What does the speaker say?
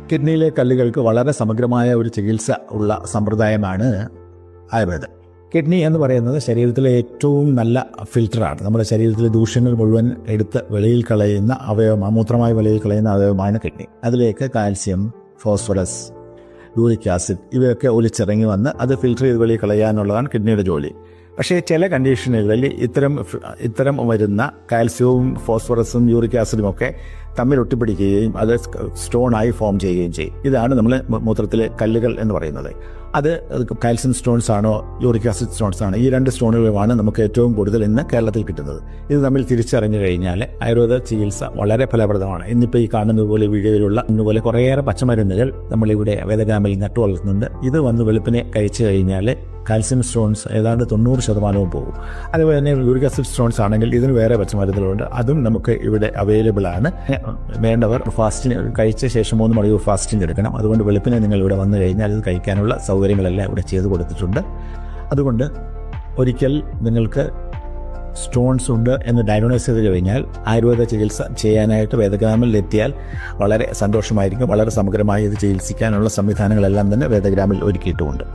കിഡ്നിയിലെ കല്ലുകൾക്ക് വളരെ സമഗ്രമായ ഒരു ചികിത്സ ഉള്ള സമ്പ്രദായമാണ് ആയുർവേദം. കിഡ്നി എന്ന് പറയുന്നത് ശരീരത്തിലെ ഏറ്റവും നല്ല ഫിൽറ്ററാണ്. നമ്മുടെ ശരീരത്തിലെ ദൂഷ്യങ്ങൾ മുഴുവൻ എടുത്ത് വെളിയിൽ കളയുന്ന അവയവമാണ്, മൂത്രമായി വെളിയിൽ കളയുന്ന അവയവമാണ് കിഡ്നി. അതിലേക്ക് കാൽസ്യം, ഫോസ്ഫറസ്, യൂറിക് ആസിഡ് ഇവയൊക്കെ ഒലിച്ചിറങ്ങി വന്ന് അത് ഫിൽറ്റർ ചെയ്ത് വെളിയിൽ കളയാനുള്ളതാണ് കിഡ്നിയുടെ ജോലി. പക്ഷേ ചില കണ്ടീഷനുകളിൽ ഇത്തരം വരുന്ന കാൽസ്യവും ഫോസ്ഫറസും യൂറിക് ആസിഡും ഒക്കെ തമ്മിൽ ഒട്ടിപ്പിടിക്കുകയും അത് സ്റ്റോണായി ഫോം ചെയ്യുകയും ചെയ്യും. ഇതാണ് നമ്മൾ മൂത്രത്തിലെ കല്ലുകൾ എന്ന് പറയുന്നത്. അത് കാൽസ്യം സ്റ്റോൺസ് ആണോ യൂറിക് ആസിഡ് സ്റ്റോൺസ് ആണോ, ഈ രണ്ട് സ്റ്റോണുകളുമാണ് നമുക്ക് ഏറ്റവും കൂടുതൽ ഇന്ന് കേരളത്തിൽ കിട്ടുന്നത്. ഇത് തമ്മിൽ തിരിച്ചറിഞ്ഞു കഴിഞ്ഞാൽ ആയുർവേദ ചികിത്സ വളരെ ഫലപ്രദമാണ്. ഇന്നിപ്പോൾ ഈ കാണുന്നത് പോലെ വീഡിയോയിലുള്ള ഇന്നുപോലെ കുറേയേറെ പച്ചമരുന്നുകൾ നമ്മളിവിടെ വേദഗ്രാമിൽ നട്ടു വളർത്തുന്നുണ്ട്. ഇത് വന്ന് വെളുപ്പിനെ കഴിച്ചു കഴിഞ്ഞാൽ കാൽസ്യം സ്റ്റോൺസ് ഏതാണ്ട് 90% പോകും. അതുപോലെ തന്നെ യൂറിക് ആസിഡ് സ്റ്റോൺസ് ആണെങ്കിൽ ഇതിന് വേറെ പച്ചമരുന്നുകളുണ്ട്, അതും നമുക്ക് ഇവിടെ അവൈലബിൾ ആണ്. വേണ്ടവർ ഫാസ്റ്റിന് കഴിച്ച ശേഷം 3 മണിക്കൂർ ഫാസ്റ്റിംഗ് എടുക്കണം. അതുകൊണ്ട് വെളുപ്പിനെ നിങ്ങൾ ഇവിടെ വന്നു കഴിഞ്ഞാൽ ഇത് കഴിക്കാനുള്ള സൗകര്യങ്ങളെല്ലാം ഇവിടെ ചെയ്തു കൊടുത്തിട്ടുണ്ട്. അതുകൊണ്ട് ഒരിക്കൽ നിങ്ങൾക്ക് സ്റ്റോൺസ് ഉണ്ട് എന്ന് ഡയഗ്നോസ് ചെയ്ത് കഴിഞ്ഞാൽ ആയുർവേദ ചികിത്സ ചെയ്യാനായിട്ട് വേദഗ്രാമിൽ എത്തിയാൽ വളരെ സന്തോഷമായിരിക്കും. വളരെ സമഗ്രമായി ഇത് ചികിത്സിക്കാനുള്ള സംവിധാനങ്ങളെല്ലാം തന്നെ വേദഗ്രാമിൽ ഒരുക്കിയിട്ടുമുണ്ട്.